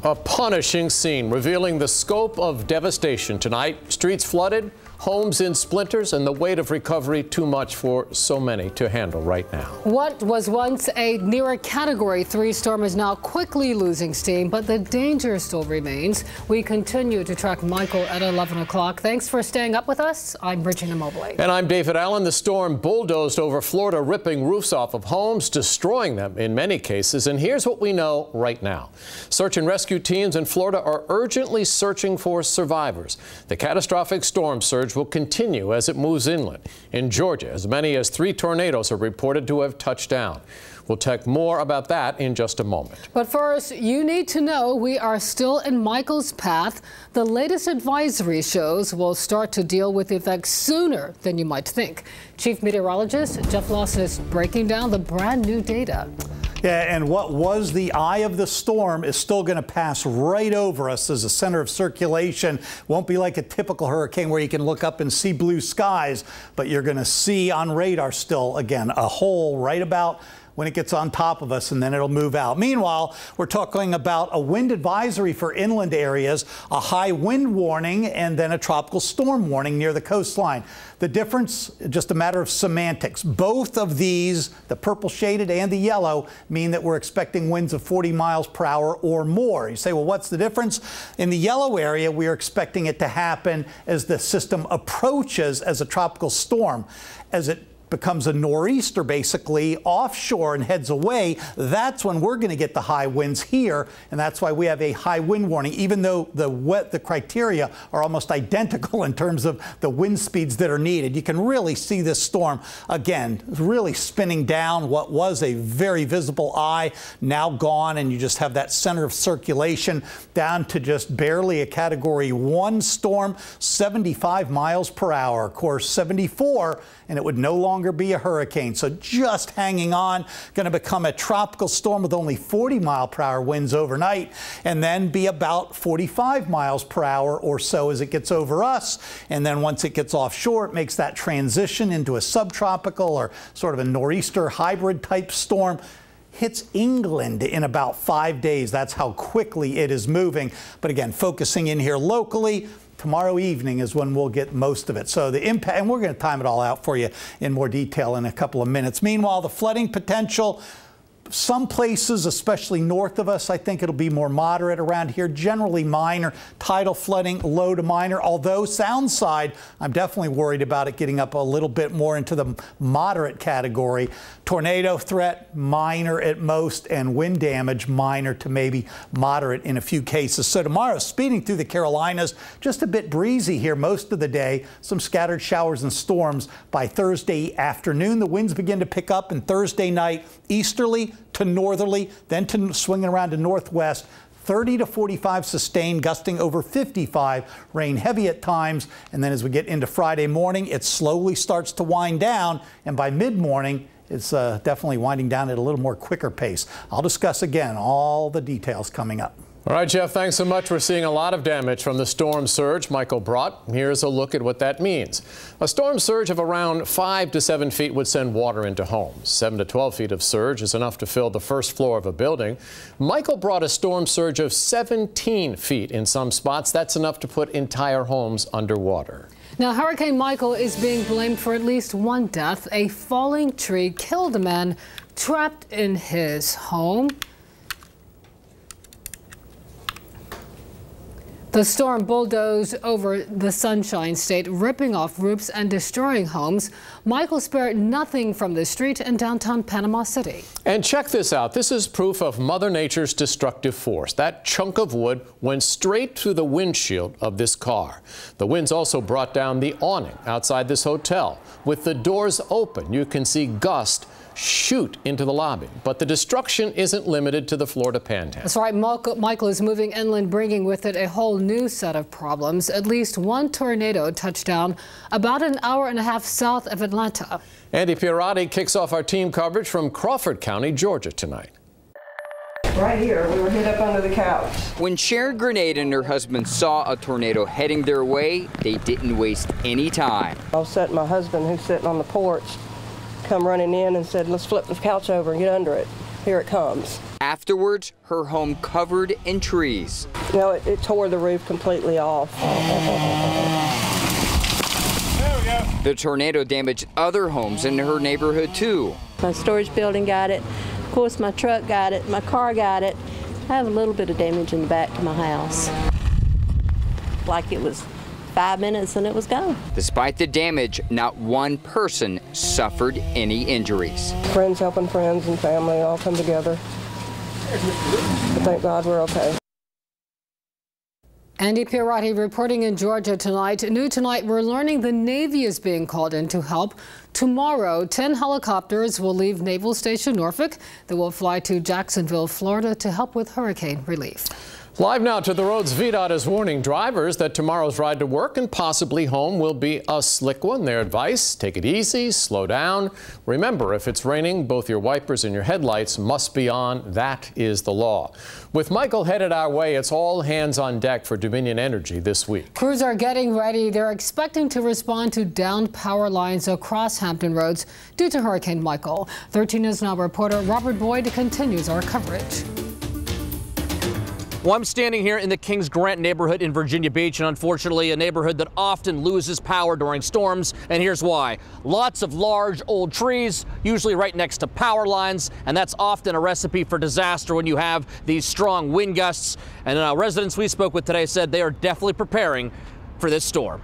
A punishing scene revealing the scope of devastation tonight. Streets flooded, homes in splinters, and the weight of recovery too much for so many to handle right now. What was once a near a Category 3 storm is now quickly losing steam, but the danger still remains. We continue to track Michael at 11 o'clock. Thanks for staying up with us. I'm Regina Mobley. And I'm David Allen. The storm bulldozed over Florida, ripping roofs off of homes, destroying them in many cases. And here's what we know right now. Search and rescue teams in Florida are urgently searching for survivors. The catastrophic storm surge will continue as it moves inland. In Georgia, as many as 3 tornadoes are reported to have touched down. We'll talk more about that in just a moment. But first, you need to know we are still in Michael's path. The latest advisory shows we'll start to deal with the effects sooner than you might think. Chief Meteorologist Jeff Lawson is breaking down the brand new data. Yeah, and what was the eye of the storm is still going to pass right over us as a center of circulation. Won't be like a typical hurricane where you can look up and see blue skies, but you're going to see on radar still, again, a hole right about when it gets on top of us, and then it'll move out. Meanwhile, we're talking about a wind advisory for inland areas, a high wind warning, and then a tropical storm warning near the coastline. The difference, just a matter of semantics. Both of these, the purple shaded and the yellow, mean that we're expecting winds of 40 miles per hour or more. You say, well, what's the difference? In the yellow area, we are expecting it to happen as the system approaches as a tropical storm. As it becomes a nor'easter basically offshore and heads away, that's when we're going to get the high winds here, and that's why we have a high wind warning, even though the criteria are almost identical in terms of the wind speeds that are needed. You can really see this storm again really spinning down what was a very visible eye, now gone, and you just have that center of circulation down to just barely a Category 1 storm, 75 miles per hour. Of course, 74, and it would no longer be a hurricane. So just hanging on, going to become a tropical storm with only 40 mile per hour winds overnight, and then be about 45 miles per hour or so as it gets over us. And then once it gets offshore, it makes that transition into a subtropical or sort of a nor'easter hybrid type storm. Hits England in about 5 days. That's how quickly it is moving. But again, focusing in here locally, tomorrow evening is when we'll get most of it. So the impact, and we're going to time it all out for you in more detail in a couple of minutes. Meanwhile, the flooding potential, some places, especially north of us, I think it'll be more moderate around here. Generally minor. Tidal flooding, low to minor. Although sound side, I'm definitely worried about it getting up a little bit more into the moderate category. Tornado threat, minor at most, and wind damage, minor to maybe moderate in a few cases. So tomorrow, speeding through the Carolinas, just a bit breezy here most of the day. Some scattered showers and storms by Thursday afternoon. The winds begin to pick up, and Thursday night, easterly to northerly, then to swinging around to northwest. 30 to 45 sustained, gusting over 55, rain heavy at times. And then as we get into Friday morning, it slowly starts to wind down. And by mid-morning, it's definitely winding down at a little more quicker pace. I'll discuss again all the details coming up. All right, Jeff, thanks so much. We're seeing a lot of damage from the storm surge Michael brought. Here's a look at what that means. A storm surge of around 5 to 7 feet would send water into homes. 7 to 12 feet of surge is enough to fill the first floor of a building. Michael brought a storm surge of 17 feet in some spots. That's enough to put entire homes underwater. Now, Hurricane Michael is being blamed for at least one death. A falling tree killed a man trapped in his home. The storm bulldozed over the Sunshine State, ripping off roofs and destroying homes. Michael spared nothing from the street in downtown Panama City. And check this out. This is proof of Mother Nature's destructive force. That chunk of wood went straight through the windshield of this car. The winds also brought down the awning outside this hotel. With the doors open, you can see gusts shoot into the lobby. But the destruction isn't limited to the Florida Panhandle. That's right. Michael is moving inland, bringing with it a whole new set of problems. At least one tornado touched down about an hour and a half south of Atlanta. Andy Pierotti kicks off our team coverage from Crawford County, Georgia tonight. Right here, we were hid up under the couch. When Sharon Grenade and her husband saw a tornado heading their way, they didn't waste any time. I was setting my husband, who's sitting on the porch, come running in and said, let's flip the couch over and get under it. Here it comes. Afterwards, her home covered in trees. You know, it tore the roof completely off. The tornado damaged other homes in her neighborhood too. My storage building got it. Of course, my truck got it. My car got it. I have a little bit of damage in the back to my house. Like it was 5 minutes and it was gone. Despite the damage, not one person suffered any injuries. Friends helping friends and family all come together. But thank God we're okay. Andy Pierotti reporting in Georgia tonight. New tonight, we're learning the Navy is being called in to help. Tomorrow, 10 helicopters will leave Naval Station Norfolk. They will fly to Jacksonville, Florida to help with hurricane relief. Live now to the roads. VDOT is warning drivers that tomorrow's ride to work and possibly home will be a slick one. Their advice, take it easy, slow down. Remember, if it's raining, both your wipers and your headlights must be on. That is the law. With Michael headed our way, it's all hands on deck for Dominion Energy this week. Crews are getting ready. They're expecting to respond to downed power lines across Hampton roads due to Hurricane Michael. 13 News Now reporter Robert Boyd continues our coverage. Well, I'm standing here in the Kings Grant neighborhood in Virginia Beach, and unfortunately a neighborhood that often loses power during storms, and here's why. Lots of large old trees, usually right next to power lines, and that's often a recipe for disaster when you have these strong wind gusts. And residents we spoke with today said they are definitely preparing for this storm.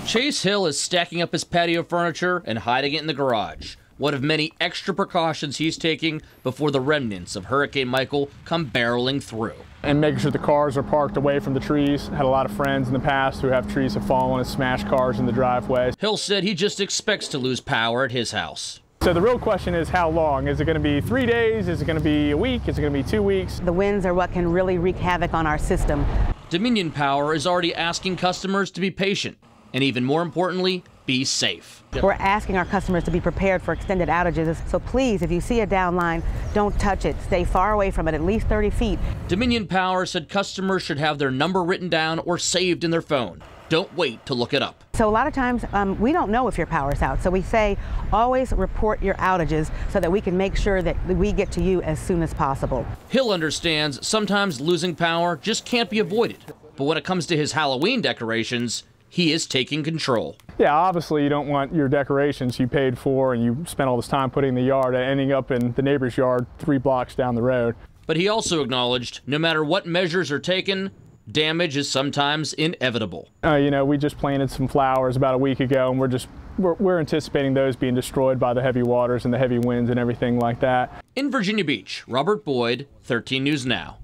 Chase Hill is stacking up his patio furniture and hiding it in the garage. One of many extra precautions he's taking before the remnants of Hurricane Michael come barreling through. And making sure the cars are parked away from the trees. Had a lot of friends in the past who have trees have fallen and smashed cars in the driveways. Hill said he just expects to lose power at his house. So the real question is how long? Is it going to be 3 days? Is it going to be a week? Is it going to be 2 weeks? The winds are what can really wreak havoc on our system. Dominion Power is already asking customers to be patient and, even more importantly, be safe. We're asking our customers to be prepared for extended outages. So please, if you see a down line, don't touch it. Stay far away from it, at least 30 feet. Dominion Power said customers should have their number written down or saved in their phone. Don't wait to look it up. So a lot of times we don't know if your power's out. So we say always report your outages so that we can make sure that we get to you as soon as possible. Hill understands sometimes losing power just can't be avoided. But when it comes to his Halloween decorations, he is taking control. Yeah, obviously you don't want your decorations you paid for and you spent all this time putting in the yard ending up in the neighbor's yard 3 blocks down the road. But he also acknowledged no matter what measures are taken, damage is sometimes inevitable. You know, we just planted some flowers about a week ago, and we're anticipating those being destroyed by the heavy waters and the heavy winds and everything like that. In Virginia Beach, Robert Boyd, 13 News Now.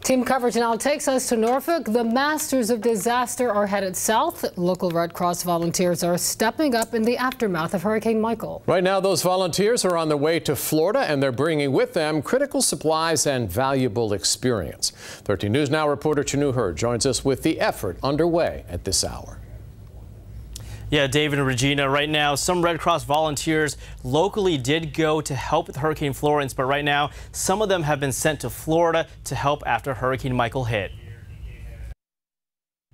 Team coverage now takes us to Norfolk. The masters of disaster are headed south. Local Red Cross volunteers are stepping up in the aftermath of Hurricane Michael. Right now, those volunteers are on their way to Florida, and they're bringing with them critical supplies and valuable experience. 13 News Now reporter Chanu Hurd joins us with the effort underway at this hour. Yeah, David and Regina, right now, some Red Cross volunteers locally did go to help with Hurricane Florence, but right now, some of them have been sent to Florida to help after Hurricane Michael hit.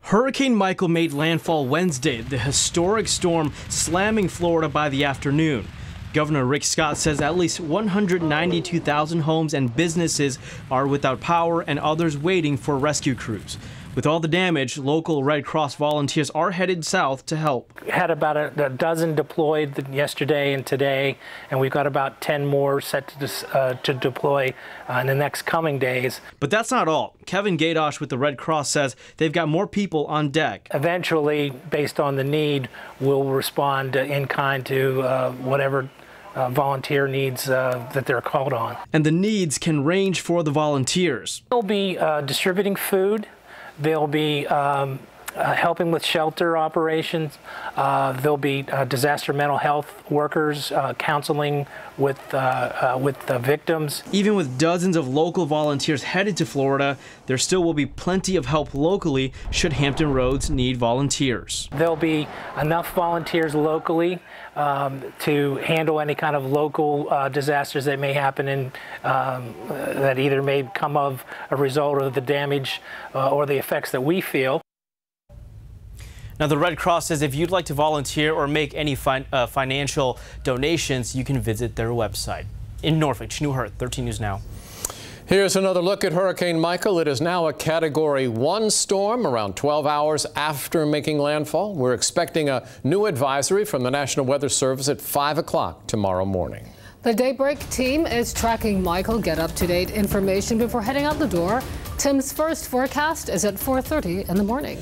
Hurricane Michael made landfall Wednesday, the historic storm slamming Florida by the afternoon. Governor Rick Scott says at least 192,000 homes and businesses are without power and others waiting for rescue crews. With all the damage, local Red Cross volunteers are headed south to help. Had about a dozen deployed yesterday and today, and we've got about 10 more set to deploy in the next coming days. But that's not all. Kevin Gadosh with the Red Cross says they've got more people on deck. Eventually, based on the need, we'll respond in kind to whatever volunteer needs that they're called on. And the needs can range for the volunteers. They'll be distributing food. They'll be helping with shelter operations. There'll be disaster mental health workers counseling with victims. Even with dozens of local volunteers headed to Florida, there still will be plenty of help locally should Hampton Roads need volunteers. There'll be enough volunteers locally to handle any kind of local disasters that may happen in, that either may come of a result of the damage or the effects that we feel. Now, the Red Cross says if you'd like to volunteer or make any financial donations, you can visit their website. In Norfolk, Chanu Hurd, 13 News Now. Here's another look at Hurricane Michael. It is now a Category 1 storm around 12 hours after making landfall. We're expecting a new advisory from the National Weather Service at 5 o'clock tomorrow morning. The Daybreak team is tracking Michael. Get up-to-date information before heading out the door. Tim's first forecast is at 4:30 in the morning.